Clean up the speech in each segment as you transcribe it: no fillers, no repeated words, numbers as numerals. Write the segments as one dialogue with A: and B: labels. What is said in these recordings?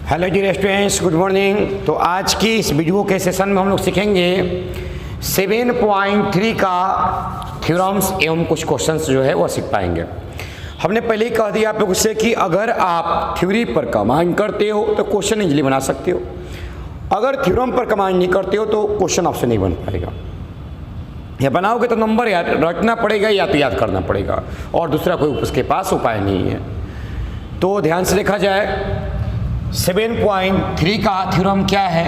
A: Hello dear students, good morning. तो आज की इस वीडियो के सेशन में हम लोग सीखेंगे 7.3 का थ्योरम्स एवं कुछ क्वेश्चंस जो है वो सीख पाएंगे। हमने पहले ही कह दिया आप लोगों से कि अगर आप थ्योरी पर कमांड करते हो तो क्वेश्चन इजीली बना सकते हो, अगर थ्योरम पर कमांड नहीं करते हो तो क्वेश्चन आपसे नहीं बन पाएगा। या बनाओगे तो नंबर याद रटना पड़ेगा या तो याद करना पड़ेगा, और दूसरा कोई उसके पास उपाय नहीं है। तो ध्यान से देखा जाए 7.3 का थ्योरम क्या है।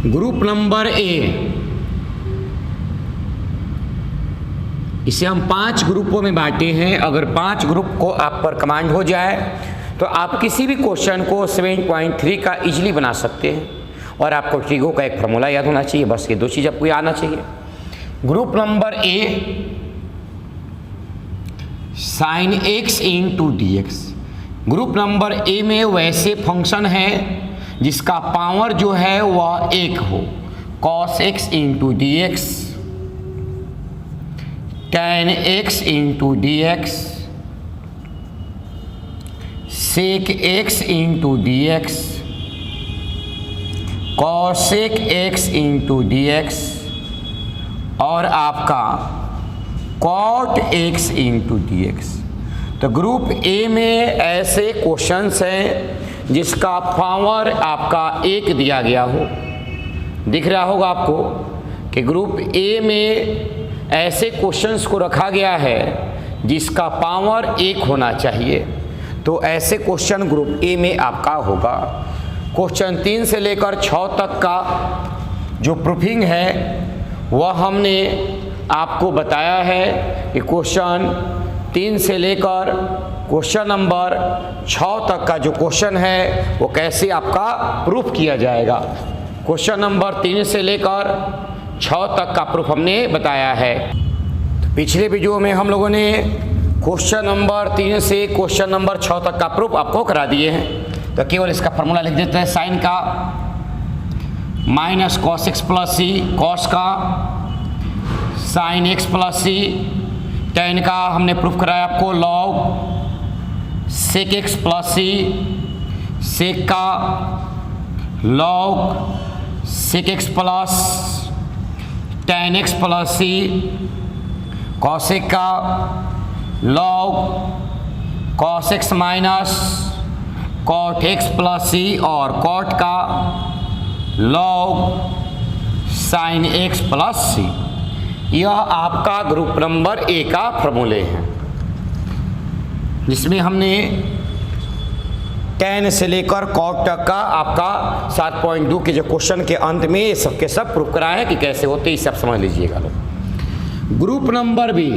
A: ग्रुप नंबर ए, इसे हम 5 ग्रुपों में बांटे हैं। अगर 5 ग्रुप को आप पर कमांड हो जाए तो आप किसी भी क्वेश्चन को 7.3 का इजीली बना सकते हैं। और आपको ट्रिगो का एक फॉर्मूला याद होना चाहिए, बस ये 2 चीज़ आपको आना चाहिए। Group number A, sin x into D x. Group number A में वैसे फंक्शन है जिसका पावर जो है वह 1 हो, cos x into D x, tan x into D x, sec x into D x, cosec x into D x, और आपका cot x into D x. तो ग्रुप ए में ऐसे क्वेश्चंस हैं जिसका पावर आपका 1 दिया गया हो। दिख रहा होगा आपको कि ग्रुप ए में ऐसे क्वेश्चंस को रखा गया है जिसका पावर 1 होना चाहिए। तो ऐसे क्वेश्चन ग्रुप ए में आपका होगा। क्वेश्चन 3 से लेकर 6 तक का जो प्रूफिंग है वह हमने आपको बताया है कि क्वेश्चन 3 से लेकर क्वेश्चन नंबर 6 तक का जो क्वेश्चन है वो कैसे आपका प्रूफ किया जाएगा। क्वेश्चन नंबर 3 से लेकर 6 तक का प्रूफ हमने बताया है। तो पिछले वीडियो में हम लोगों ने क्वेश्चन नंबर 3 से क्वेश्चन नंबर 6 तक का प्रूफ आपको करा दिए हैं। तो केवल इसका फॉर्मूला लिख देते हैं। साइन का minus cos x plus C, cos का sine x plus C, tan का हमने प्रूफ कराया आपको log sec x plus C, sec का log sec x plus tan x plus C, cosec का log cos x minus cot x plus C, और cot का log sin x plus C. यह आपका ग्रुप नंबर ए का फॉर्मूले हैं जिसमें हमने tan से लेकर cot तक का आपका 7.2 के जो क्वेश्चन के अंत में ये सब के सब प्रूफ कराए हैं कि कैसे होते हैं, सब समझ लीजिएगा लोग। ग्रुप नंबर बी,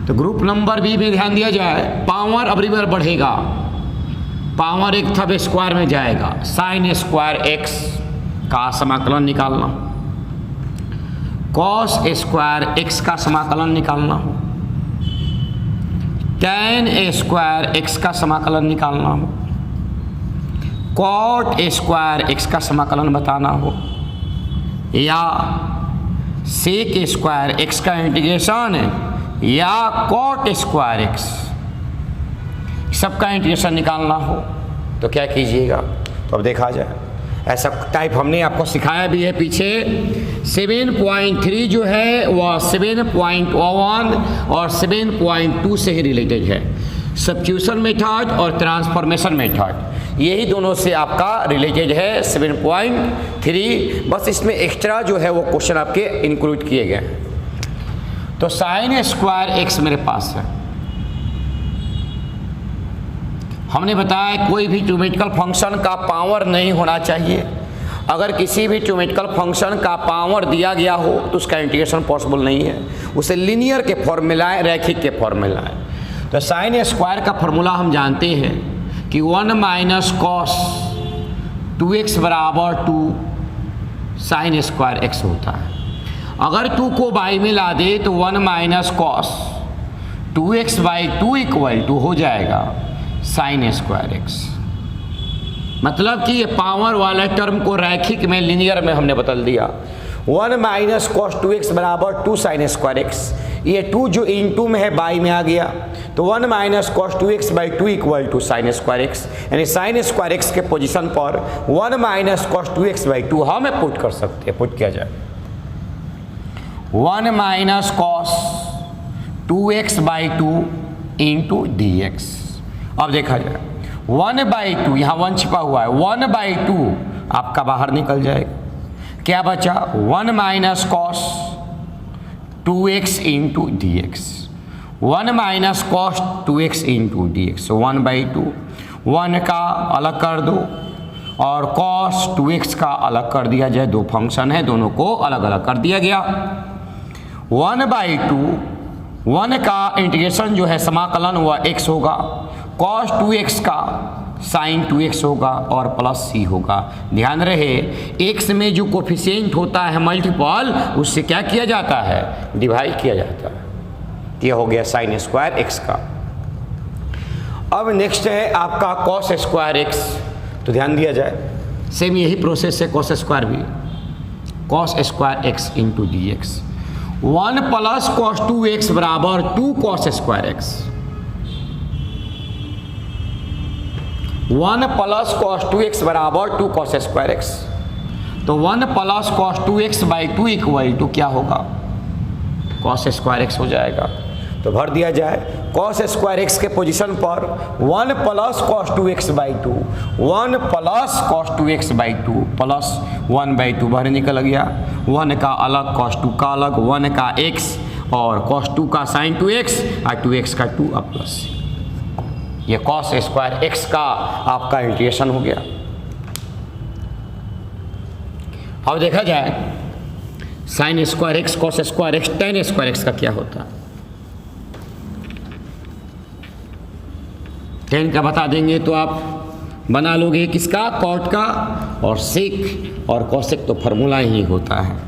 A: तो ग्रुप नंबर बी में ध्यान दिया जाए पावर अब रिवर बढ़ेगा, पावर 1 था स्क्वायर में जाएगा। साइन स्क्वायर एक्स का समाकलन निकालना, कॉस स्क्वायर एक्स का समाकलन निकालना हो, tan स्क्वायर एक्स का समाकलन निकालना हो, cot स्क्वायर एक्स का समाकलन बताना हो, या sec स्क्वायर एक्स का इंटीग्रेशन, या cot स्क्वायर एक्स सबका इंटीग्रेशन निकालना हो। तो क्या कीजिएगा, तो अब देखा जाए ऐसा टाइप हमने आपको सिखाया भी है पीछे। 7.3 जो है वह 7.1 और 7.2 से ही रिलेटेड है। सब्स्टिट्यूशन मेथड और ट्रांसफॉर्मेशन मेथड, यही दोनों से आपका रिलेटेड है 7.3। बस इसमें एक्स्ट्रा जो है वो क्वेश्चन आपके इंक्लूड किए गए हैं। तो साइन स्क्वायर एक्स मेरे पास है। हमने बताया कोई भी ज्योमेट्रिकल फंक्शन का पावर नहीं होना चाहिए। अगर किसी भी ज्योमेट्रिकल फंक्शन का पावर दिया गया हो तो उसका इंटीग्रेशन पॉसिबल नहीं है, उसे लीनियर के फॉर्मूला है, रैखिक के फॉर्मूला है। तो साइन स्क्वायर का फॉर्मूला हम जानते हैं कि 1 माइनस कॉस 2x बराबर 2 साइन स्क्वायर एक्स होता है। अगर 2 को बाई में ला दे तो 1 minus cos 2x by 2 equal to हो जाएगा साइन स्क्वायर एक्स। मतलब कि ये पावर वाला टर्म को रैखिक में लीनियर में हमने बदल दिया। 1 माइनस कॉस 2x बराबर 2 साइन स्क्वायर एक्स। ये 2 जो इनटू में है बाई में आ गया, तो 1 minus cos 2x by 2 equal to sine square x, यानी साइन स्क्वायर एक्स के पोजीशन पर 1 माइनस कॉस 2x बाई 2 हमें पुट कर सकते हैं। पुट किया जाए 1 minus cos 2x by 2 into D x. अब देखा जाए 1/2, यहाँ 1 छिपा हुआ है, 1/2 आपका बाहर निकल जाएगा। क्या बचा 1 minus cos 2x into D x. 1 minus cos 2x into D x, 1/2, 1 का अलग कर दो और कॉस 2x का अलग कर दिया जाए। दो फंक्शन है, दोनों को अलग अलग कर दिया गया। 1/2, 1 का इंटीग्रेशन जो है समाकलन वह x होगा, कॉस 2x का साइन 2x होगा और प्लस c होगा। ध्यान रहे x में जो कोफिशिएंट होता है मल्टीपल, उससे क्या किया जाता है, डिवाइड किया जाता है। यह हो गया साइन स्क्वायर x का। अब नेक्स्ट है आपका कॉस स्क्वायर x, तो ध्यान दिया जाए सेम यही प्रोसेस है कॉस स्क्वायर भी, cos square x into D x. 1 plus cos 2x बराबर 2 cos square x। 1 plus cos 2x बराबर 2 कॉस स्क्वायर x, तो 1 plus cos 2x by 2 equal to क्या होगा, कॉस स्क्वायर x हो जाएगा। तो भर दिया जाए कॉस स्क्वायर x के पोजीशन पर 1 plus cos 2x by 2, 1 plus cos 2x by 2 plus 1/2 बाहर निकल गया। 1 का अलग कॉस 2 का अलग, 1 का x और कॉस 2 का साइन 2x और 2x का 2 और प्लस। ये कॉस स्क्वायर x का आपका इंटीग्रेशन हो गया। अब देखा जाए sign square x, cos square x, ten square x का क्या होता है। टेन का बता देंगे तो आप बना लोगे किसका, कॉट का, और सेक और कॉसेक तो फार्मूला ही होता है।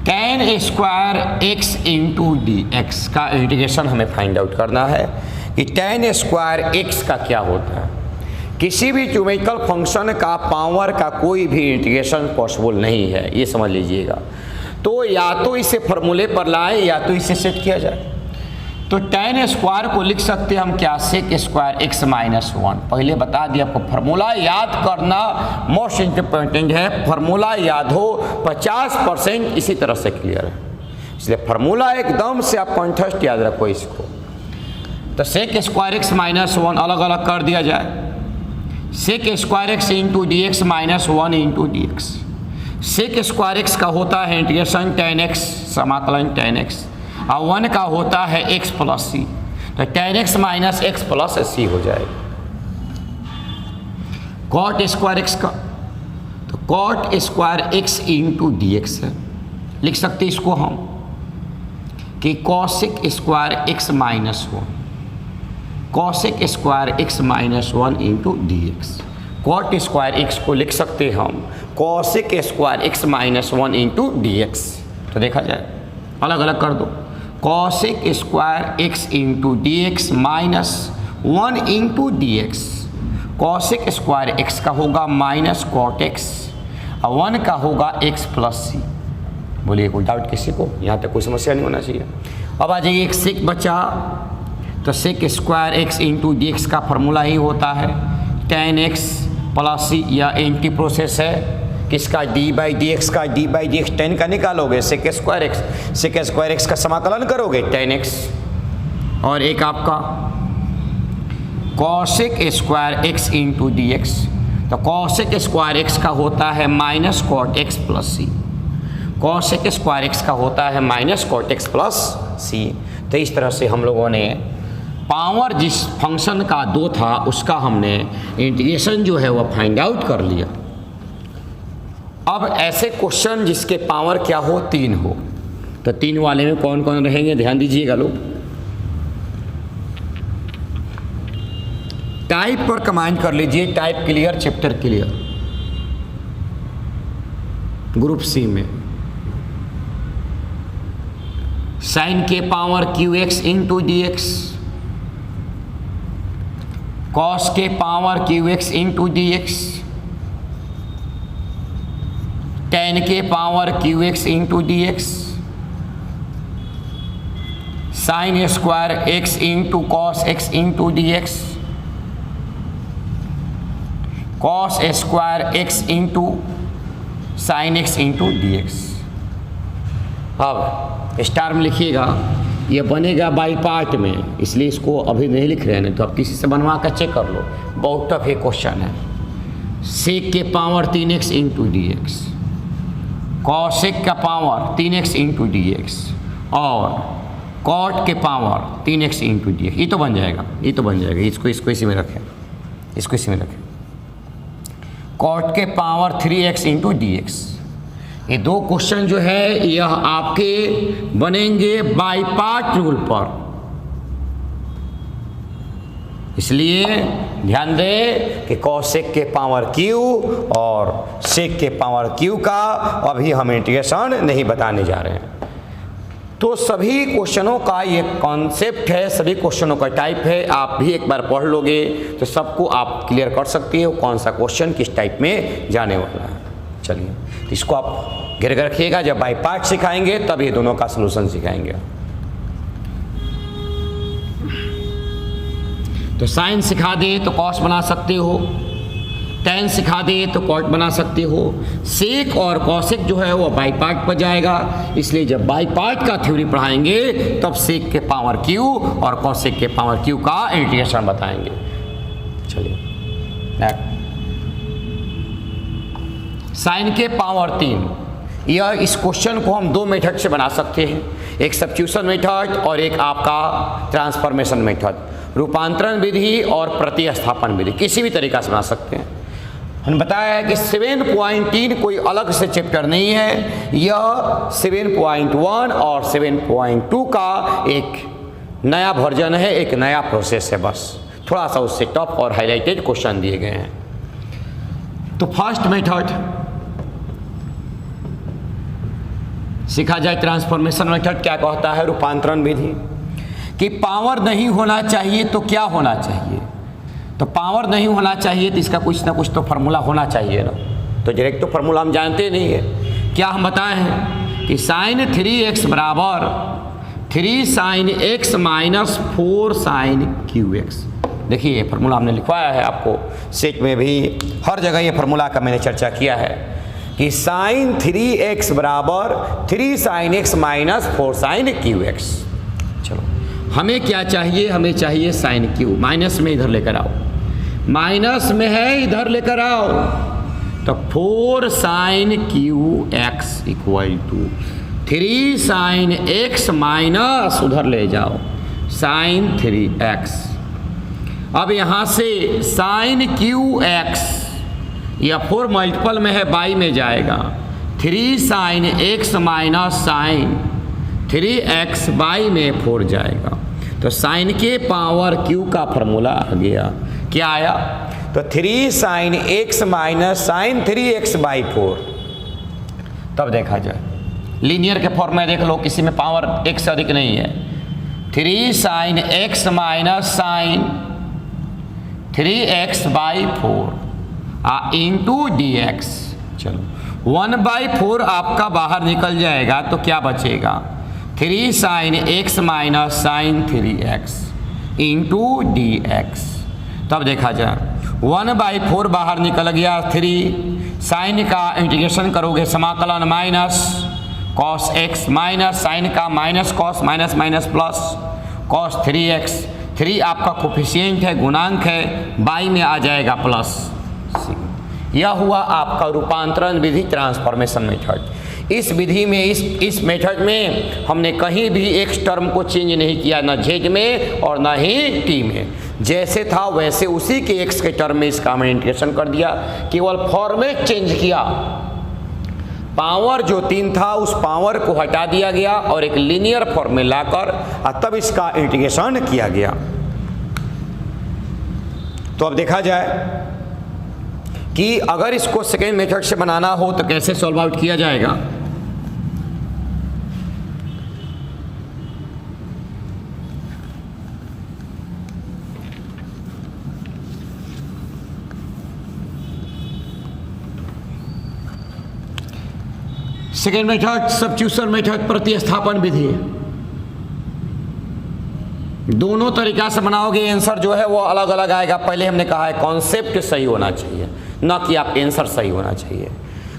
A: Ten square x into D x का इंटीग्रेशन हमें फाइंड आउट करना है कि टेन स्क्वायर एक्स का क्या होता है। किसी भी ज्योमेट्रिकल फंक्शन का पावर का कोई भी इंटीग्रेशन पॉसिबल नहीं है, ये समझ लीजिएगा। तो या तो इसे फॉर्मूले पर लाएं या तो इसे सेट किया जाए। तो टेन स्क्वायर को लिख सकते हैं हम क्या, सेक स्क्वायर एक्स माइनस 1। पहले बता दिया आपको, फार्मूला याद करना मोस्ट इम्पोर्टेंट है। फार्मूला याद हो 50% इसी तरह से क्लियर है, इसलिए फार्मूला एकदम से आप कंठस्थ याद रखो इसको। तो सेक स्क्वायर एक्स माइनस 1 अलग अलग कर दिया जाए। Sec square x into D x minus 1 into D X. Sec square x का होता है इंटीग्रेशन टेन एक्स समाकलन टेन एक्स, और 1 का होता है x प्लस सी, तो tan X minus X plus C हो जाएगा। कॉट स्क्वायर एक्स का, तो cot square x into D X है। लिख सकते इसको हम कि cosec square x minus 1, cosec square x minus 1 into D x. Cot square x को लिख सकते हम cosec square x minus 1 into D x. तो देखा जाए अलग अलग कर दो, cosec square x into D x minus 1 into D x. Cosec square x का होगा माइनस कॉट एक्स और 1 का होगा एक्स प्लस सी। बोलिए कोई डाउट किसी को, यहाँ तक कोई समस्या नहीं होना चाहिए। अब आ जाइए एक सेक बचा, तो sec square x into D x का फॉर्मूला ही होता है टेन एक्स प्लस सी, या एंटी प्रोसेस है किसका, डी बाई डी एक्स का। D by D x tan का निकालोगे, sec square x, sec square x का समाकलन करोगे टेन एक्स, और एक आपका cosec square x into D x. तो कॉसेक स्क्वायर एक्स का होता है minus cot x plus c, cosec square x का होता है माइनस कॉट एक्स प्लस सी। तो इस तरह से हम लोगों ने पावर जिस फंक्शन का 2 था उसका हमने इंटीग्रेशन जो है वह फाइंड आउट कर लिया। अब ऐसे क्वेश्चन जिसके पावर क्या हो, 3 हो, तो 3 वाले में कौन कौन रहेंगे ध्यान दीजिएगा लोग। टाइप पर कमांड कर लीजिए, type clear, chapter clear. Group C में साइन के power q x into D x, cos के power q x into D x, tan के power qx into D x, sine square x into cos x into D x, cos square x into sine x into D x. अब star में लिखिएगा, ये बनेगा by part में, इसलिए इसको अभी नहीं लिख रहे हैं, नहीं तो आप किसी से बनवा कर चेक कर लो, बहुत टफ ये क्वेश्चन है। सेक के power 3x into D x, cosec का power 3x into D x और कॉट के power 3x into D x. ये तो बन जाएगा, ये तो बन जाएगा, इसको इसी में रखें, इसको इसी में रखें। कॉट के power 3x into D x. ये दो क्वेश्चन जो है यह आपके बनेंगे बाई पार्ट रूल पर, इसलिए ध्यान दें कि कॉसेक के पावर q और सेक के पावर q का अभी हम इंटीग्रेशन नहीं बताने जा रहे हैं। तो सभी क्वेश्चनों का ये कॉन्सेप्ट है, सभी क्वेश्चनों का टाइप है, आप भी एक बार पढ़ लोगे तो सबको आप क्लियर कर सकते हो कौन सा क्वेश्चन किस टाइप में जाने वाला है। चलिए, इसको आप गिर कर रखिएगा, जब बाई पार्ट सिखाएंगे तब ये दोनों का सलूशन सिखाएंगे। तो साइन सिखा दे तो कॉस बना सकते हो, टेन सिखा दे तो कॉट बना सकते हो, सेक और कॉसेक जो है वो बाई पार्ट पर जाएगा, इसलिए जब बाई पार्ट का थ्योरी पढ़ाएंगे तब सेक के पावर क्यू और कॉसेक के पावर क्यू का इंटीग्रेशन बताएंगे। चलिए, साइन के पावर 3, यह इस क्वेश्चन को हम दो मेथड से बना सकते हैं, एक सब्स्टिट्यूशन मेथड और एक आपका ट्रांसफॉर्मेशन मेथड, रूपांतरण विधि और प्रतिस्थापन विधि, किसी भी तरीका से बना सकते हैं। हमने बताया है कि 7.3 कोई अलग से चैप्टर नहीं है, यह 7.1 और 7.2 का एक नया वर्जन है, एक नया प्रोसेस है, बस थोड़ा सा उससे टफ और हाईलाइटेड क्वेश्चन दिए गए हैं। तो फर्स्ट मेथड सीखा जाए, ट्रांसफॉर्मेशन मेथड क्या कहता है, रूपांतरण विधि, कि पावर नहीं होना चाहिए तो क्या होना चाहिए, तो पावर नहीं होना चाहिए तो इसका कुछ ना कुछ तो फार्मूला होना चाहिए ना, तो डायरेक्ट तो फार्मूला हम जानते नहीं है। क्या हम बताए हैं कि साइन 3x बराबर 3 sine x minus 4 sine QX। देखिए ये फार्मूला हमने लिखवाया है, आपको सेट में भी हर जगह ये फार्मूला का मैंने चर्चा किया है कि साइन 3x बराबर 3 sine x minus 4 sine QX। चलो, हमें क्या चाहिए, हमें चाहिए साइन क्यू, माइनस में इधर लेकर आओ, माइनस में है इधर लेकर आओ, तो 4 sine q x equal to 3 sine x minus उधर ले जाओ साइन 3x। अब यहाँ से साइन क्यू एक्स या 4 मल्टीपल में है, बाई में जाएगा, 3 sine x minus sine 3x by में 4 जाएगा, तो साइन के पावर q का फॉर्मूला आ गया। क्या आया, तो 3 sine x minus sine 3x by 4। तब देखा जाए लीनियर के फॉर्म में देख लो, किसी में पावर x से अधिक नहीं है, 3 sine x minus sine 3x by 4 into D x. चलो 1/4 आपका बाहर निकल जाएगा तो क्या बचेगा, 3 sine x minus sine 3x into D x. तब देखा जाए 1/4 बाहर निकल गया, 3 साइन का इंटीग्रेशन करोगे समाकलन minus cos x minus sine का minus cos minus minus plus cos 3x, 3 आपका कोफिशिएंट है, गुणांक है, बाई में आ जाएगा प्लस। यह हुआ आपका रूपांतरण विधि, ट्रांसफॉर्मेशन मेथड। इस विधि में इस मेथड में हमने कहीं भी x टर्म को चेंज नहीं किया, ना z में और ना ही t में, जैसे था वैसे उसी के x के टर्म में इसका हमने इंटीग्रेशन कर दिया, केवल फॉर्मेट चेंज किया। पावर जो 3 था उस पावर को हटा दिया गया और एक लीनियर फॉर्म में लाकर तब इसका इंटीग्रेशन किया गया। तो अब देखा जाए कि अगर इसको सेकेंड मेथड से बनाना हो तो कैसे सॉल्व आउट किया जाएगा। सेकेंड मेथड सब्स्टिट्यूशन मेथड, प्रतिस्थापन विधि। दोनों तरीका से बनाओगे आंसर जो है वो अलग अलग आएगा। पहले हमने कहा है कॉन्सेप्ट सही होना चाहिए, ना कि आपका आंसर सही होना चाहिए।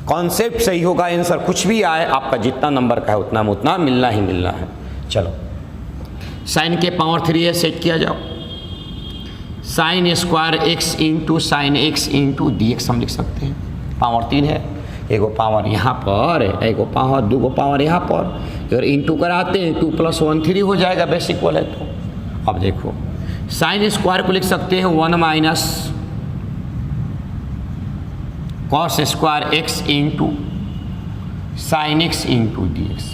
A: कॉन्सेप्ट सही होगा, आंसर कुछ भी आए, आपका जितना नंबर का है उतना में उतना मिलना ही मिलना है। चलो साइन के पावर 3 है, सेट किया जाओ। Sign square x into sine x into D x हम लिख सकते हैं। पावर 3 है, एगो पावर यहाँ पर, एगो पावर, दो पावर यहाँ पर। अगर इंटू कराते हैं 2 + 1 3 हो जाएगा, बेसिक वाले। तो अब देखो साइन स्क्वायर को लिख सकते हैं 1 minus cos square x into sine x into D x.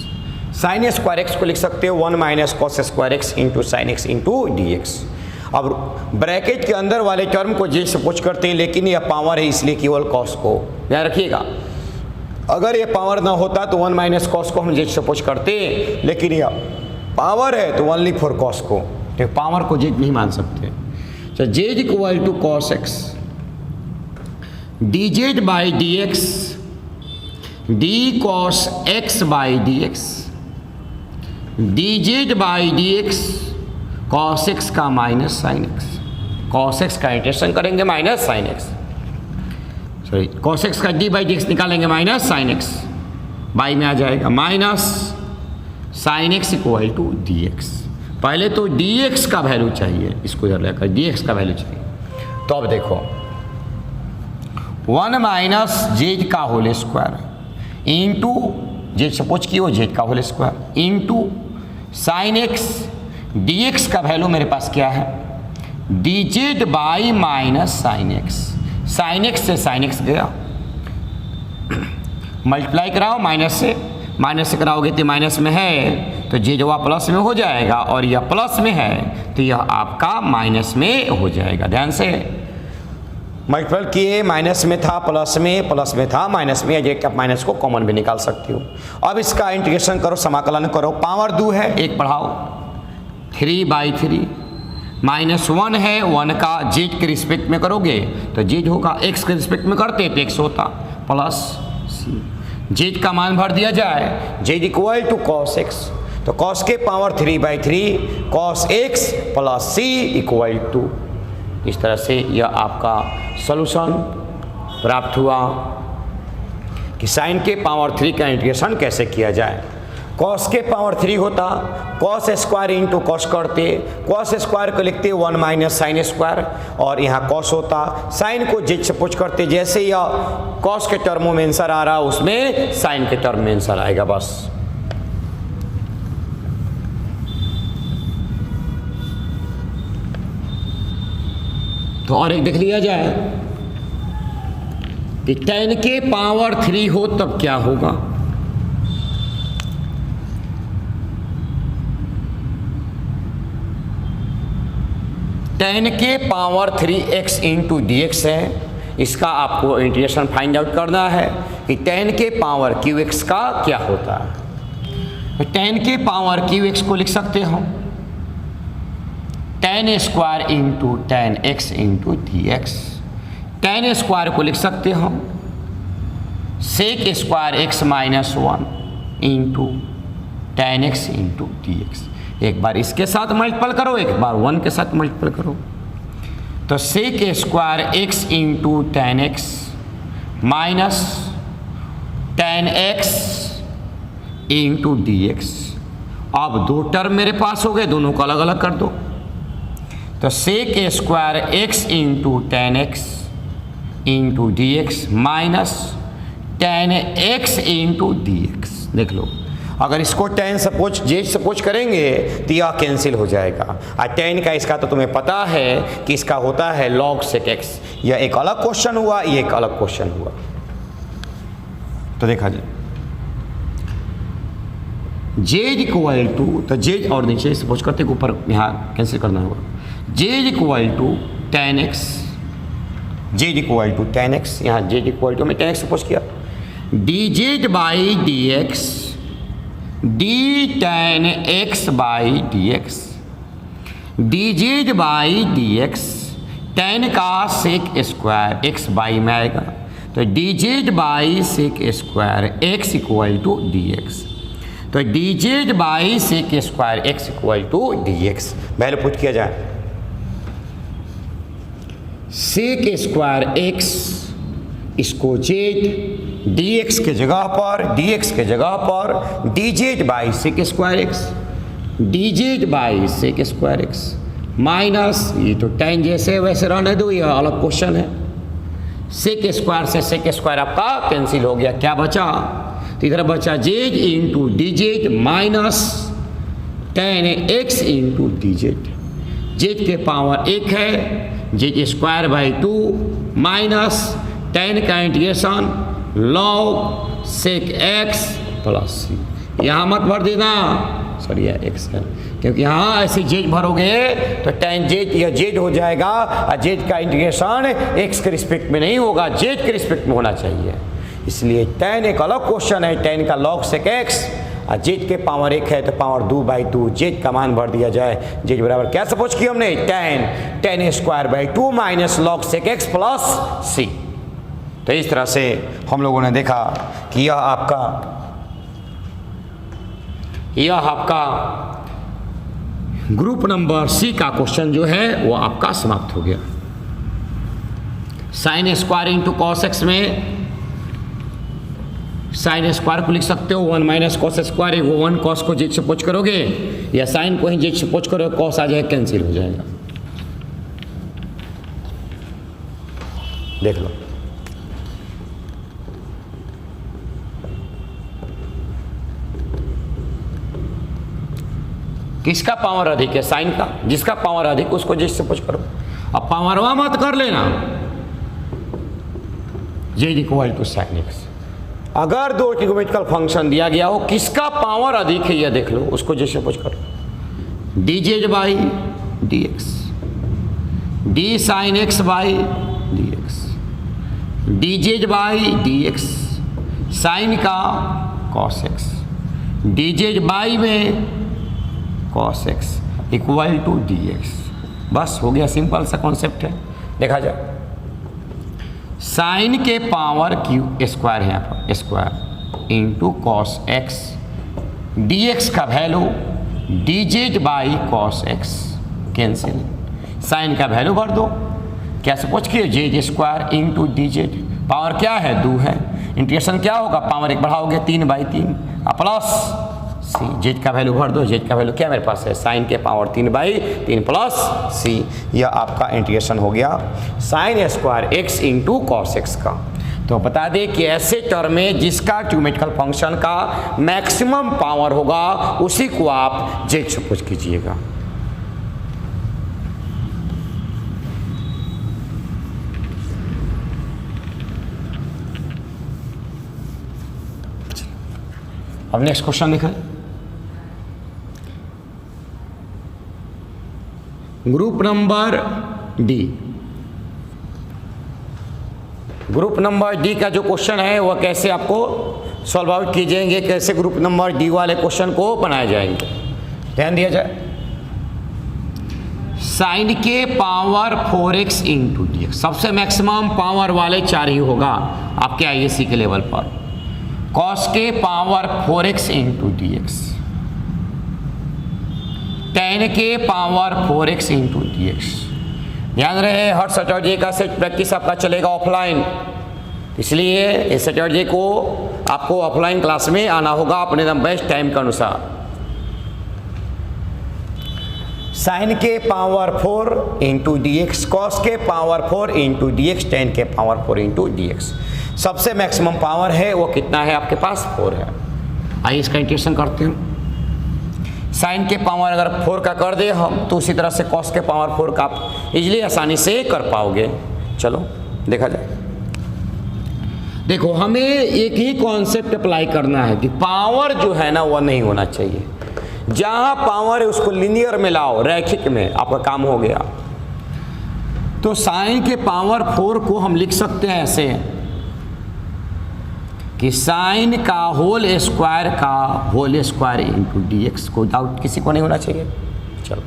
A: Sine square x को लिख सकते हो 1 minus cos square x into sine x into D x. अब ब्रैकेट के अंदर वाले टर्म को जे सपोज करते हैं, लेकिन यह पावर है इसलिए केवल कॉस को ध्यान रखिएगा। अगर ये पावर ना होता तो 1 माइनस कॉस को हम जे सपोज करते, लेकिन यह पावर है तो ओनली फॉर कॉस को, तो पावर को जेड नहीं मान सकते। तो z equal to cos x D Z by D x d cos x by D x D Z by D x cos x का minus sine x. Cos x का integration करेंगे minus sine x, sorry cos x का d by D x निकालेंगे minus sine x, by में आ जाएगा minus sine x equal to D x. पहले तो डी एक्स का वैल्यू चाहिए, इसको इधर लेकर डी एक्स का वैल्यू चाहिए। तो अब देखो 1 माइनस जेड का whole square into z suppose की हो जेड का whole square into sine x D x का वैल्यू मेरे पास क्या है, d Z by minus sine x. Sine x से साइन एक्स गया, मल्टीप्लाई कराओ माइनस से कराओगे तो माइनस में है तो जे जो प्लस में हो जाएगा, और यह प्लस में है तो यह आपका माइनस में हो जाएगा। ध्यान से मल्टीपल किए, माइनस में था प्लस में था माइनस में, जे आप माइनस को कॉमन भी निकाल सकते हो। अब इसका इंटीग्रेशन करो, समाकलन करो, पावर 2 है, एक बढ़ाओ 3/3 माइनस 1 है, 1 का जेड के रिस्पेक्ट में करोगे तो जेड होगा, एक्स के रिस्पेक्ट में करते तो एक्स होता, प्लस सी। जेड का मान भर दिया जाए, z equal to cos x, तो कॉस के power 3/3 cos x plus c equal to. इस तरह से यह आपका सॉल्यूशन प्राप्त हुआ कि साइन के पावर 3 का इंटीग्रेशन कैसे किया जाए। कॉस के पावर 3 होता, कॉस स्क्वायर इंटू कॉस करते, कॉस स्क्वायर को लिखते 1 माइनस साइन स्क्वायर, और यहाँ कॉस होता, साइन को जेड सपोज करते, जैसे यह कॉस के टर्मों में आंसर आ रहा उसमें साइन के टर्म में आंसर आएगा बस। तो और एक देख लिया जाए कि 10 के पावर 3 हो तब क्या होगा। टेन के power 3x into D X है, इसका आपको इंटीग्रेशन फाइंड आउट करना है कि 10 के पावर qx का क्या होता है। 10 के पावर qx को लिख सकते हो 10 square into 10x into D x. 10 square को लिख सकते हो sec square x minus 1 into 10x into D x. एक बार इसके साथ मल्टीपल करो, एक बार 1 के साथ मल्टीपल करो, तो sec square x into 10x minus 10x into D x. अब दो टर्म मेरे पास हो गए, दोनों को अलग अलग कर दो, तो sec square x into 10x into D x minus 10x into D x. देख लो, अगर इसको 10 सपोज जेड सपोज करेंगे तो यह कैंसिल हो जाएगा। और 10 का इसका तो तुम्हें पता है कि इसका होता है log sec x। यह एक अलग क्वेश्चन हुआ, ये एक अलग क्वेश्चन हुआ। तो देखा जी जेड इक्वल टू, तो जेड और नीचे सपोज करते ऊपर यहाँ कैंसिल करना होगा, z equal to 10x, z equal to 10x, यहाँ जेड इक्वल टू में 10x सपोज किया, d Z by D x d 10x by D x, D Z by D x, 10 का सेक स्क्वायर x बाई में आएगा, तो d Z by sec square x equal to D x. तो d Z by sec square x equal to D x value put किया जाए। Sec square x, इसको z, d x के जगह पर d Z by sec square x, D Z by sec square x minus, ये तो ten जैसे वैसे रहने दो, ये अलग क्वेश्चन है। सेक स्क्वायर से सेक स्क्वायर आपका कैंसिल हो गया, क्या बचा? तो इधर बचा z into D z minus tan x into D z. Z के पावर एक है, z square by 2 minus tan का integration log sec x plus C. यहाँ मत भर देना, सॉरी एक्स है, क्योंकि यहाँ ऐसे जेड भरोगे तो टेन जेड या जेड हो जाएगा, और जेड का इंटीग्रेशन एक्स के रिस्पेक्ट में नहीं होगा, जेड के रिस्पेक्ट में होना चाहिए। इसलिए टेन एक अलग क्वेश्चन है, टेन का लॉग सेक एक्स, और जेड के पावर एक है तो पावर 2/2 जेड का मान भर दिया जाए। जेड बराबर क्या सपोज किया हमने? Tan square by 2 minus log sec x plus सी। तो इस तरह से हम लोगों ने देखा कि यह आपका ग्रुप नंबर सी का क्वेश्चन जो है वो आपका समाप्त हो गया। Sine square into cos x में साइन स्क्वायर को लिख सकते हो 1 माइनस कॉस स्क्वायर, वो 1 कॉस को जेड से पोच करोगे या साइन को ही जेड से पोच करोगे, कॉस आ जाएगा, कैंसिल हो जाएगा। देख लो किसका पावर अधिक है? साइन का। जिसका पावर अधिक उसको जेड से पुश करो। अब पावरवा मत कर लेना, z equal to sine x. अगर दो ट्रिगोनोमेट्रिकल फंक्शन दिया गया हो, किसका पावर अधिक है यह देख लो, उसको जेड से पुश करो। D Z by D x, D sine x by D x, D Z by D x, sine का cos x, D Z by में cos X equal to D X. बस हो गया, सिंपल सा concept है। देखा जाए साइन के पावर क्यू स्क्वायर है यहाँ पर, square into cos x, D x का value D Z by cos X cancel, sine का वैल्यू भर दो, क्या सपोज किए Z square into D Z, power क्या है 2 है, इंटीग्रेशन क्या होगा, पावर एक बढ़ाओगे 3/3 प्लस सी, जेड का वैल्यू भर दो। जेड का वैल्यू क्या मेरे पास है, साइन के पावर 3/3 प्लस सी, यह आपका इंटीग्रेशन हो गया sign square x into cos x का। तो बता दें कि ऐसे टर्म में जिसका ट्रिगोनोमेट्रिकल फंक्शन का मैक्सिमम पावर होगा उसी को आप जेड से पुट कीजिएगा। अब नेक्स्ट क्वेश्चन लिखा है, group number D. Group number D का जो क्वेश्चन है वह कैसे आपको सॉल्व आउट किए जाएंगे, कैसे ग्रुप नंबर डी वाले क्वेश्चन को बनाए जाएंगे, ध्यान दिया जाए। साइन के power 4x into D x, सबसे मैक्सिमम पावर वाले 4 ही होगा आपके आईएससी के लेवल पर। कॉस के power 4x into D x, tan के power 4x into D x. ध्यान रहे हर सैटरडे का सेट प्रैक्टिस आपका चलेगा ऑफलाइन, इसलिए इस सैटरडे को आपको ऑफलाइन क्लास में आना होगा अपने एकदम बेस्ट टाइम के अनुसार। साइन के power 4 into D x, cos के power 4 into D x, tan के पावर 4 इंटू डी एक्स। सबसे मैक्सिमम पावर है वो कितना है आपके पास, 4 है। आइए इसका इंटीग्रेशन करते हैं। साइन के पावर अगर 4 का कर दे हम तो उसी तरह से कॉस के पावर 4 का आप इजीली आसानी से कर पाओगे। चलो देखा जाए। देखो हमें एक ही कॉन्सेप्ट अप्लाई करना है कि पावर जो है ना वह नहीं होना चाहिए, जहां पावर है उसको लिनियर में लाओ, रैखिक में, आपका काम हो गया। तो साइन के पावर 4 को हम लिख सकते हैं ऐसे कि साइन का whole square into D x, को डाउट किसी को नहीं होना चाहिए। चलो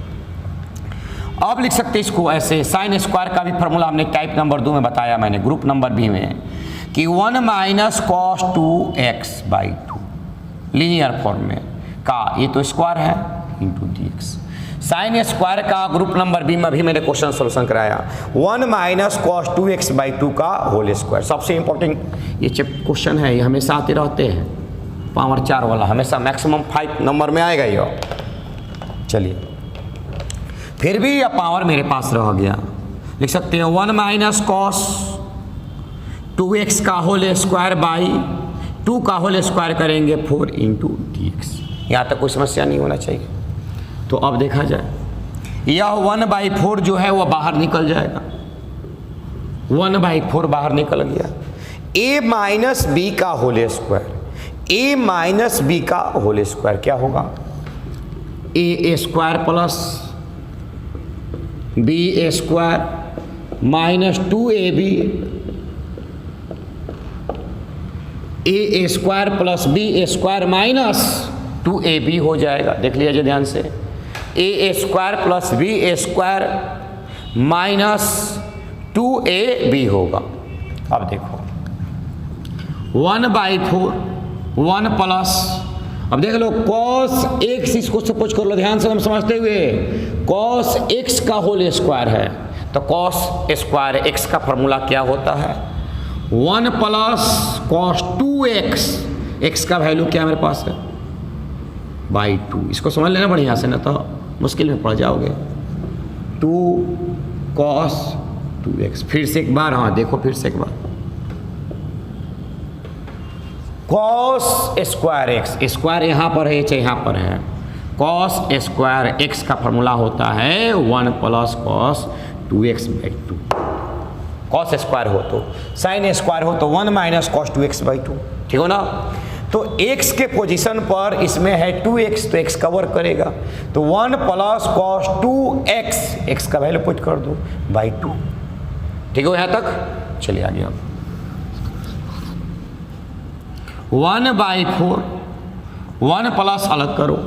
A: अब लिख सकते हैं इसको ऐसे, साइन स्क्वायर का भी फॉर्मूला हमने टाइप नंबर 2 में बताया मैंने, ग्रुप नंबर बी में, कि 1 minus cos 2x/2 linear form में का, ये तो स्क्वायर है, इंटू dx। साइन स्क्वायर का ग्रुप नंबर बी में अभी मैंने क्वेश्चन सोल्यूशन कराया, 1 माइनस कॉस 2x/2 का होल स्क्वायर। सबसे इंपॉर्टेंट ये क्वेश्चन है, ये हमेशा आते रहते हैं, पावर 4 वाला हमेशा मैक्सिमम 5 नंबर में आएगा ये। चलिए फिर भी यह पावर मेरे पास रह गया, लिख सकते हैं 1 माइनस कॉस 2x का होल स्क्वायर बाई 2 का होल स्क्वायर करेंगे 4 इंटू dx। यहाँ तक कोई समस्या नहीं होना चाहिए। तो अब देखा जाए, यह 1/4 जो है वह बाहर निकल जाएगा, 1/4 बाहर निकल गया। a माइनस बी का whole square, a minus b का होल स्क्वायर क्या होगा, a square plus b square minus 2ab, a square plus b square minus 2ab हो जाएगा। देख लीजिए ध्यान से, a square plus b square minus 2ab होगा। अब देखो 1/4 1 प्लस, अब देख लो cos x, इसको सपोज कर लो ध्यान से हम समझते हुए, cos x का होल स्क्वायर है, तो cos स्क्वायर x का फॉर्मूला क्या होता है, 1 प्लस cos 2x, x का वैल्यू क्या मेरे पास है /2। इसको समझ लेना बढ़िया से, ना तो मुश्किल में पड़ जाओगे। 2 cos 2x, फिर से एक बार, हाँ देखो फिर से एक बार, cos स्क्वायर x, स्क्वायर यहाँ पर है चाहे यहाँ पर है, cos स्क्वायर x का फॉर्मूला होता है 1 plus cos 2x/2। cos square हो तो, साइन स्क्वायर हो तो 1 माइनस cos 2x/2, ठीक हो ना। तो x के पोजीशन पर इसमें है 2x, तो x कवर करेगा, तो 1 प्लस cos 2x, x का वैल्यू पुट कर दो /2, ठीक हो यहाँ तक। चलिए आगे, अब 1/4, 1 प्लस अलग करो,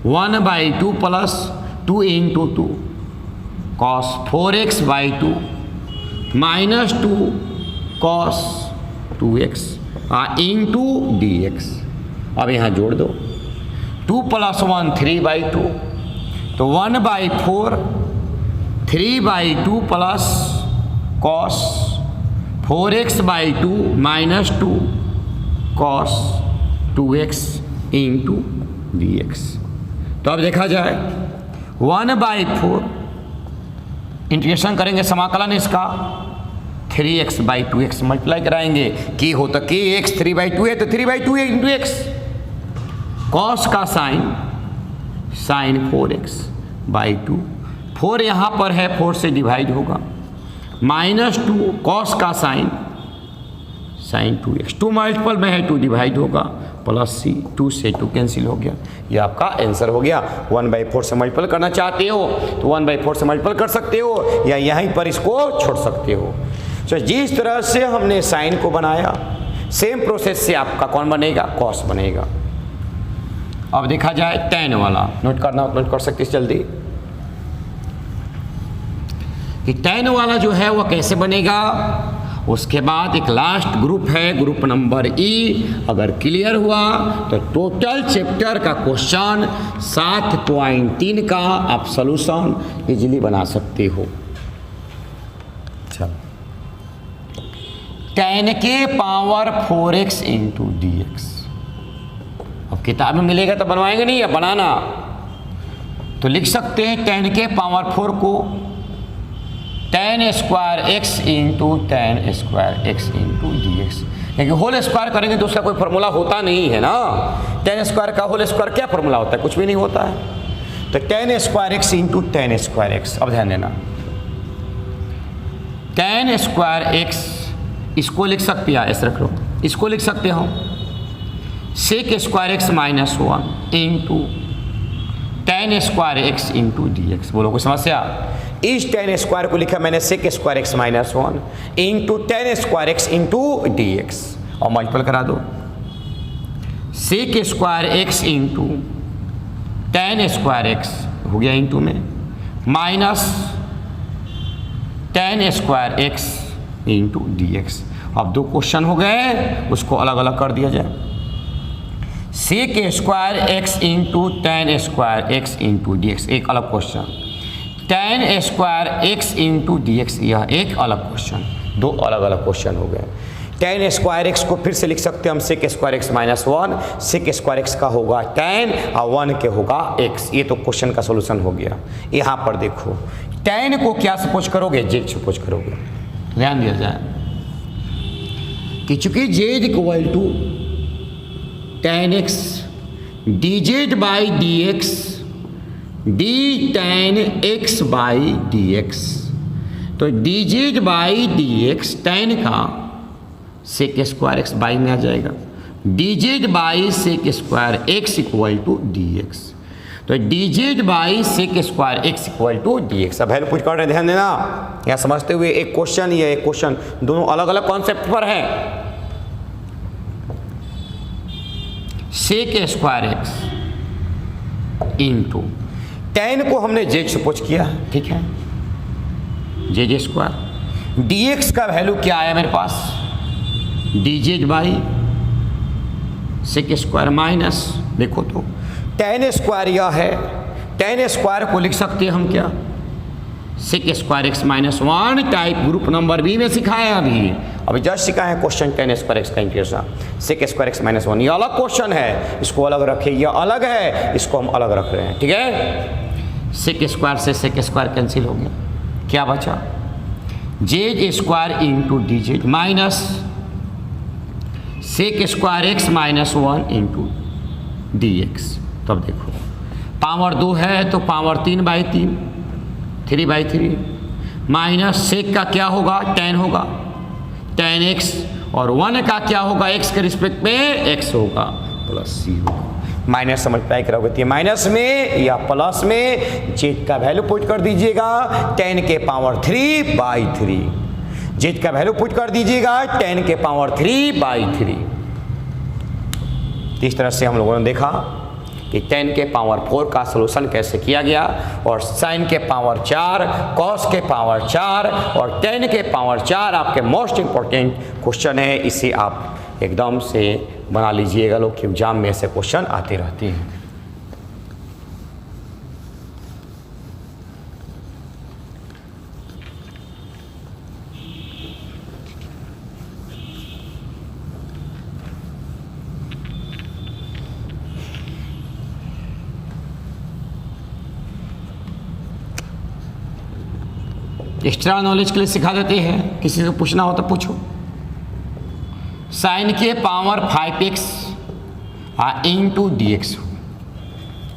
A: 1/2 plus 2 into 2 cos 4x/2 minus 2 cos 2x into dx। अब यहाँ जोड़ दो, 2 + 1 3/2, तो 1/4 3/2 plus cos 4x/2 minus 2 cos 2x into dx। तो अब देखा जाए 1/4 इंटीग्रेशन करेंगे, समाकलन इसका 3x/2x मल्टीप्लाई कराएंगे, की हो तो की x 3/2 है तो 3/2 इंटू x, cos का साइन 4x/2, 4 यहाँ पर है 4 से डिवाइड होगा, माइनस 2 cos का साइन 2x, 2 मल्टीपल में है 2 डिवाइड होगा, प्लस c, 2 से 2 कैंसिल हो गया। ये आपका आंसर हो गया। 1/4 से मल्टीपल करना चाहते हो तो 1/4 से मल्टीपल कर सकते हो, या यहीं पर इसको छोड़ सकते हो। तो जिस तरह से हमने साइन को बनाया, सेम प्रोसेस से आपका कौन बनेगा, कॉस बनेगा। अब देखा जाए tan वाला, नोट करना नोट कर सकते जल्दी, कि tan वाला जो है वह कैसे बनेगा। उसके बाद एक लास्ट ग्रुप है, ग्रुप नंबर E। अगर क्लियर हुआ तो टोटल चैप्टर का क्वेश्चन 7.3 का आप सॉल्यूशन इजीली बना सकते हो। चलो, tan के पावर 4x इंटू dx। अब किताब में मिलेगा तो बनवाएंगे नहीं, या बनाना तो लिख सकते हैं tan के पावर 4 को tan square x into tan square x into dx। लेकिन होल स्क्वायर करेंगे तो उसका कोई फॉर्मूला होता नहीं है ना। tan स्क्वायर का होल स्क्वायर क्या फॉर्मूला होता है, कुछ भी नहीं होता है। तो tan square x into tan square x। अब ध्यान देना, tan स्क्वायर x इसको लिख सकते हैं, ऐसे रख लो, इसको लिख सकते हो sec square x minus 1 into tan square x into dx। बोलो कोई समस्या। इस tan स्क्वायर को लिखा मैंने sec square x minus 1 into tan square x into dx, और मल्टीपल करा दो sec square x into tan square x हो गया इंटू में, minus tan square x into dx। अब 2 क्वेश्चन हो गए, उसको अलग अलग कर दिया जाए। Sec square x into tan square x into D x, एक अलग question. Tan square x into D x, यह एक अलग क्वेश्चन। 2 अलग अलग क्वेश्चन हो गए। टेन स्क्वायर एक्स को फिर से लिख सकते हैं हम sec square x minus 1। Sec square x का होगा 10 और 1 के होगा x। ये तो क्वेश्चन का सोल्यूशन हो गया। यहाँ पर देखो 10 को क्या सपोज करोगे, जेड सपोज करोगे। ध्यान दिया जाए कि चूंकि z equal to 10x d Z by D x d tan x by D x, तो d Z by D x 10 का सेक स्क्वायर एक्स बाई में आ जाएगा। D Z by sec square x equal to D x, तो d Z by sec square x equal to D x. अब value put कर रहे हैं, ध्यान देना। यहाँ समझते हुए एक क्वेश्चन या एक क्वेश्चन दोनों अलग अलग कॉन्सेप्ट पर है। सेक स्क्वायर एक्स इंटू 10 को हमने जेड सपोज किया, ठीक है, जेड स्क्वायर। डी एक्स का वैल्यू क्या आया मेरे पास, d Z by sec square minus, देखो तो 10 स्क्वायर यह है, 10 स्क्वायर को लिख सकते हैं हम क्या, sec square x minus 1 type group number b में सिखाया अभी जस्ट सिखाए हैं क्वेश्चन 10 स्क्वायर एक्स का integration sec square x minus 1। ये अलग क्वेश्चन है, इसको अलग रखे, ये अलग है, इसको हम अलग रख रहे हैं, ठीक है। सेक स्क्वायर से सेक स्क्वायर कैंसिल हो गया, क्या बचा, z square into D z minus sec square x minus 1 into D x. तब देखो पावर 2 है तो पावर 3/3 3/3 माइनस सेक का क्या होगा 10 होगा 10x और 1 का क्या होगा x के रिस्पेक्ट में x होगा प्लस c होगा। माइनस मल्टीप्लाई करोगे माइनस में या प्लस में, जेड का वैल्यू पुट कर दीजिएगा 10 के पावर 3/3, जेड का वैल्यू पुट कर दीजिएगा 10 के पावर 3/3। इस तरह से हम लोगों ने देखा कि 10 के पावर 4 का सलूशन कैसे किया गया, और साइन के पावर 4, कॉस के पावर 4 और 10 के पावर 4 आपके मोस्ट इंपॉर्टेंट क्वेश्चन है। इसे आप एकदम से बना लीजिएगा लोग कि एग्जाम में ऐसे क्वेश्चन आते रहते हैं। एक्स्ट्रा नॉलेज के लिए सिखा देते हैं, किसी से पूछना हो तो पूछो। साइन के power 5x into D x हो,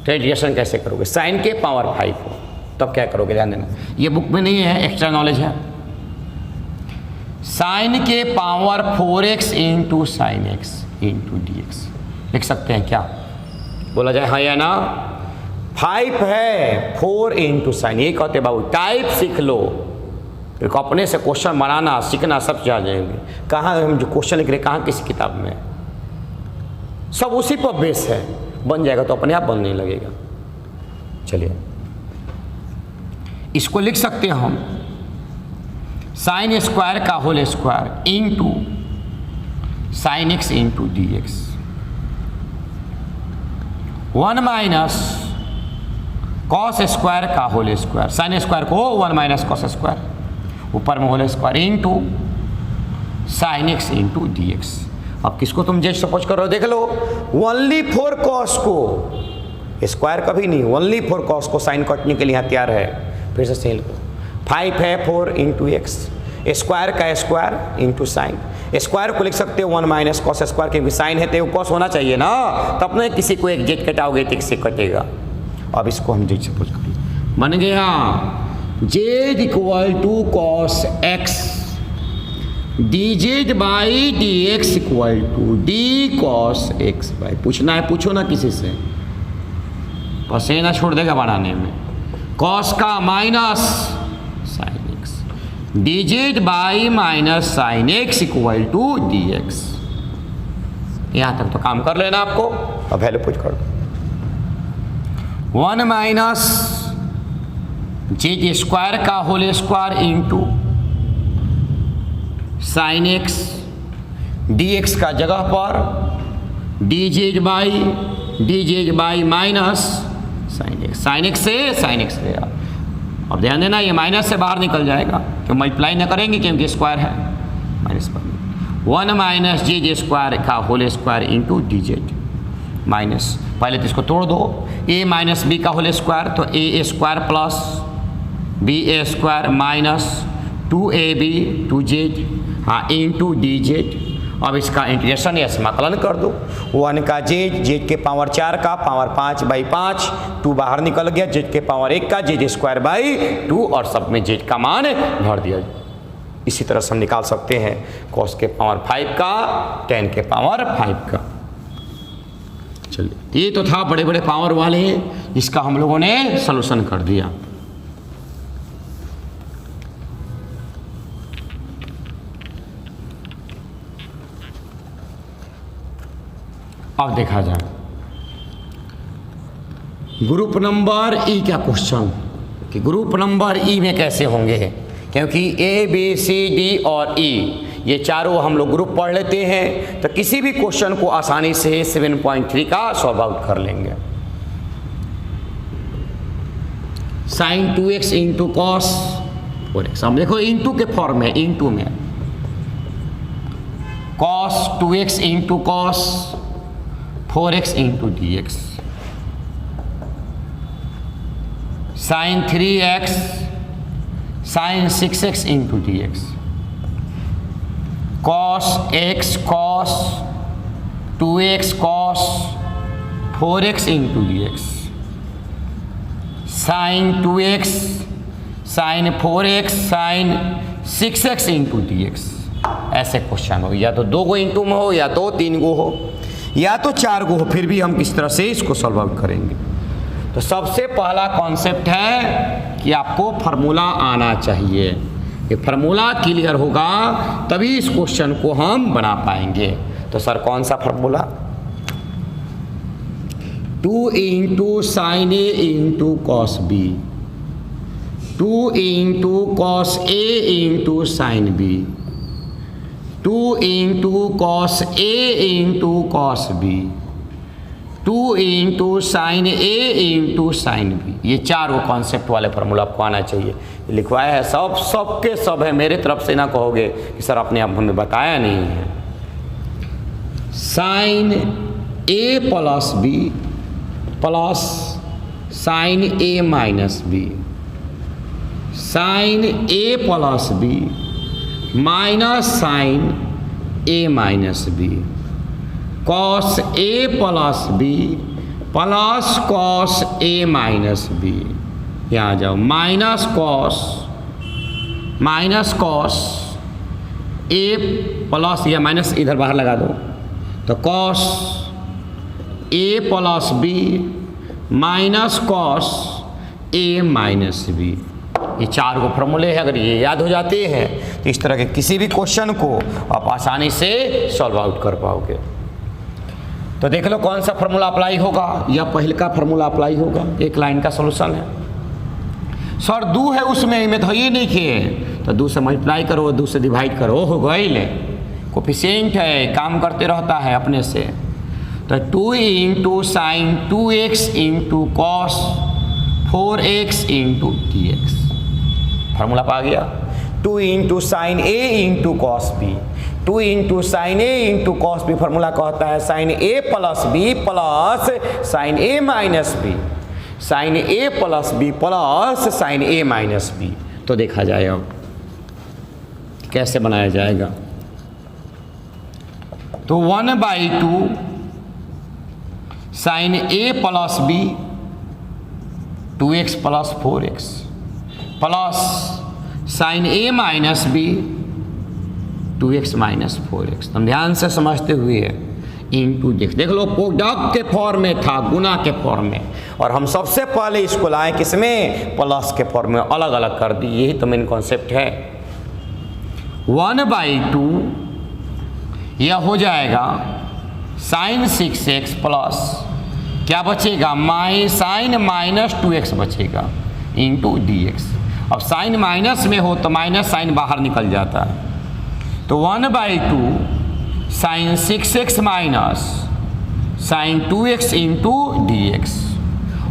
A: तो एडिशन कैसे करोगे, साइन के पावर 5 हो तब क्या करोगे, ध्यान देना, ये बुक में नहीं है, एक्स्ट्रा नॉलेज है। साइन के power 4x into sine x into D x लिख सकते हैं क्या, बोला जाए हाँ या ना। 5 है 4 इंटू साइन, ये कहते बाबू टाइप सीख लो, फिर अपने से क्वेश्चन बनाना सीखना सब चीज़ आ जाएंगे। कहाँ हम जो क्वेश्चन लिख रहे कहाँ किसी किताब में, सब उसी पर बेस है, बन जाएगा तो अपने आप बनने लगेगा। चलिए इसको लिख सकते हैं हम साइन स्क्वायर का whole square into sine x into D x, 1 minus cos square का होल स्क्वायर, साइन स्क्वायर को 1 माइनस कॉस स्क्वायर ऊपर में whole square into sine x into D x. अब किसको तुम जेड सपोज कर रहे हो, देख लो, ओनली फॉर कॉस को, स्क्वायर कभी नहीं, ओनली फॉर कॉस को साइन कटने के लिए यहाँ तैयार है। फिर से सेल को 5 है 4 इंटू एक्स, स्क्वायर का स्क्वायर इंटू साइन, स्क्वायर को लिख सकते हो 1 माइनस कॉस स्क्वायर, क्योंकि साइन है तो कॉस होना चाहिए ना, तब ना किसी को एक जेड कटाओगे तो इससे कटेगा। अब इसको हम जेड सपोज करें, बन गया z equal to cos x D Z by D x equal to d cos x by. पूछना है पूछो ना किसी से, पसीना छोड़ देगा बनाने में। कॉस का minus sine x D Z by minus sine x equal to D x. यहां तक तो काम कर लेना आपको। अब वैल्यू पुट कर दो, 1 माइनस जेड स्क्वायर का whole square into sine x dx का जगह पर dz by minus sine x से गया। अब ध्यान देना ये माइनस से बाहर निकल जाएगा, क्यों मल्टीप्लाई ना करेंगे क्योंकि स्क्वायर है, माइनस पर 1 माइनस जे स्क्वायर का whole square into D z minus, पहले तो इसको तोड़ दो, a माइनस बी का होल स्क्वायर तो a square plus b a square minus 2ab 2z हाँ इंटू डी जेड। अब इसका इंटीग्रेशन या समाकलन कर दो, 1 का जेड के पावर 4 का पावर 5 बाई 5, 2 बाहर निकल गया, जेड के पावर 1 का जेड स्क्वायर बाई 2 और सब में जेड का मान भर दिया। इसी तरह से हम निकाल सकते हैं cos के पावर 5 का tan के पावर 5 का। चलिए ये तो था बड़े बड़े पावर वाले, इसका हम लोगों ने सलूशन कर दिया। अब देखा जाए ग्रुप नंबर ई का क्वेश्चन कि ग्रुप नंबर ई में कैसे होंगे, क्योंकि ए बी सी डी और ई ये चारों हम लोग ग्रुप पढ़ लेते हैं तो किसी भी क्वेश्चन को आसानी से 7.3 का सॉल्व आउट कर लेंगे। Sign 2x into cos 4x, हम देखो इंटू के फॉर्म में, इंटू में cos 2x into cos 4x into D x, sine 3x sine 6x into D x, cos x cos 2x cos 4x into D x, sine 2x sine 4x sine 6x into D x. ऐसे question हो, या तो 2 गो into में हो, या तो 3 गो हो, या तो 4 गो हो, फिर भी हम किस तरह से इसको सॉल्व आउट करेंगे। तो सबसे पहला कॉन्सेप्ट है कि आपको फार्मूला आना चाहिए, ये फार्मूला क्लियर होगा तभी इस क्वेश्चन को हम बना पाएंगे। तो सर कौन सा formula, 2 into sine A into cos B, 2 into cos A into sine B, 2 into cos A into cos B, 2 into sine A into sine B. ये चारों कॉन्सेप्ट वाले फार्मूला आपको आना चाहिए, लिखवाया है सबके सब है, मेरे तरफ से ना कहोगे कि सर अपने आप हमें बताया नहीं है। Sine A plus B plus sine A minus B, sine A plus B minus sign A minus B, cos A plus B plus cos A minus B, यहाँ जाओ माइनस कॉस ए प्लस, या minus इधर बाहर लगा दो, तो cos A plus B minus cos A minus B. ये 4 गो फॉर्मूले हैं, अगर ये याद हो जाते हैं तो इस तरह के किसी भी क्वेश्चन को आप आसानी से सॉल्व आउट कर पाओगे। तो देख लो कौन सा फार्मूला अप्लाई होगा, या पहले का फार्मूला अप्लाई होगा, एक लाइन का सॉल्यूशन है। सर 2 है उसमें, में तो ये नहीं किए, तो 2 से मल्टीप्लाई करो, 2 से डिवाइड करो, हो गई कोफिशिएंट है, काम करते रहता है अपने से। तो 2 into sine 2x into cos 4x into D x, formula पा गया। 2 into sine A into cos B, 2 into sine A into cos B, formula कहता है sine A plus B plus sine A minus B, sine A plus B plus sine A minus B. तो देखा जाए अब कैसे बनाया जाएगा। तो 1/2 sine A plus B 2x plus 4x plus sine A minus b 2x minus 4x। हम ध्यान से समझते हुए इंटू देख लो, प्रोडक्ट के फॉर्म में था, गुना के फॉर्म में, और हम सबसे पहले इसको लाए किसमें, प्लस के फॉर्म में, अलग अलग कर दी। यही तो मेन कॉन्सेप्ट है। 1/2 यह हो जाएगा साइन 6x प्लस क्या बचेगा, साइन माइनस 2x बचेगा इंटू डी एक्स। अब साइन माइनस में हो तो माइनस साइन बाहर निकल जाता है, तो 1/2 sine 6x minus sine 2x into D x.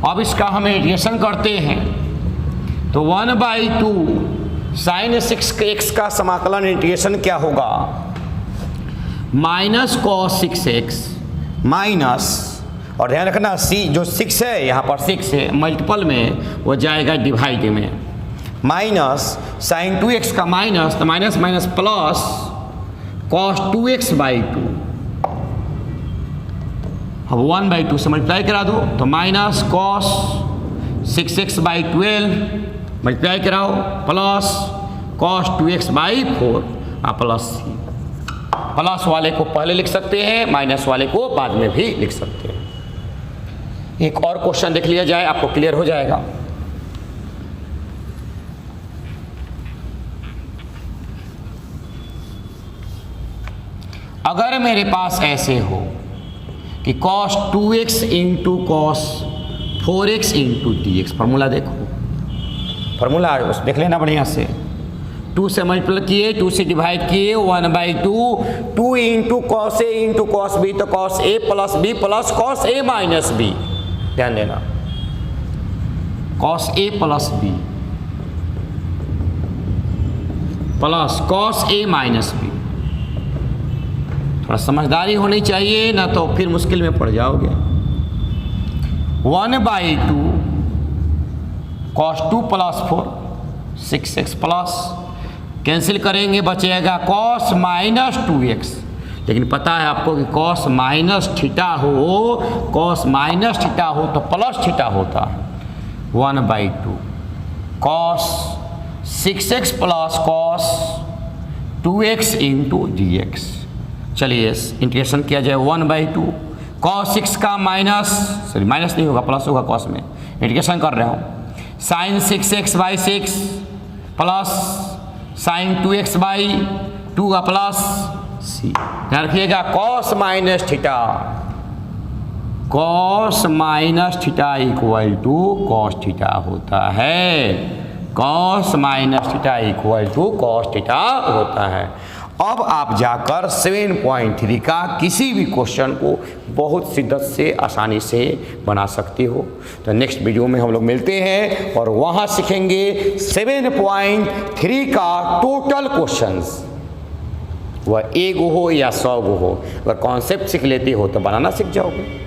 A: अब इसका हम इंटीग्रेशन करते हैं तो 1/2 साइन 6x का समाकलन इंटीग्रेशन क्या होगा, माइनस कॉस 6x माइनस, और ध्यान रखना सी जो 6 है यहाँ पर 6 है मल्टीपल में वो जाएगा डिवाइड में, माइनस साइन 2x का माइनस तो minus minus plus cos 2x/2। अब 1/2 से मल्टीप्लाई करा दो तो माइनस कॉस 6x/12 मल्टीप्लाई कराओ प्लस कॉस 2x/4 प्लस सी। प्लस वाले को पहले लिख सकते हैं, माइनस वाले को बाद में भी लिख सकते हैं। एक और क्वेश्चन देख लिया जाए, आपको क्लियर हो जाएगा। अगर मेरे पास ऐसे हो कि cos 2x into cos 4x into D x, formula देखो, फॉर्मूला देख लेना बढ़िया से, 2 से मल्टीप्लाई किए, 2 से डिवाइड किए, 1/2 2 into cos A into cos B तो cos A plus B plus cos A minus B. ध्यान देना, cos A plus B plus cos A minus B. थोड़ा समझदारी होनी चाहिए, ना तो फिर मुश्किल में पड़ जाओगे। 1/2 cos 2 plus 4 6x plus cancel करेंगे, बचेगा cos माइनस 2x। लेकिन पता है आपको कि cos माइनस थीटा हो, cos माइनस थीटा हो तो प्लस थीटा होता है। 1/2 cos 6x plus cos 2x into D x. चलिए इंटीग्रेशन किया जाए, 1/2 cos 6 का माइनस, सॉरी माइनस नहीं होगा प्लस होगा, cos में इंटीग्रेशन कर रहा हूँ, sign 6x/6 plus sign 2x/2 का प्लस सी। ध्यान रखिएगा cos minus theta, cos minus theta equal to cos theta होता है, cos minus theta equal to cos theta होता है। अब आप जाकर 7.3 का किसी भी क्वेश्चन को बहुत शिद्दत से आसानी से बना सकते हो। तो नेक्स्ट वीडियो में हम लोग मिलते हैं और वहाँ सीखेंगे 7.3 का टोटल क्वेश्चंस। वह 1 हो या 100 हो, अगर कॉन्सेप्ट सीख लेते हो तो बनाना सीख जाओगे।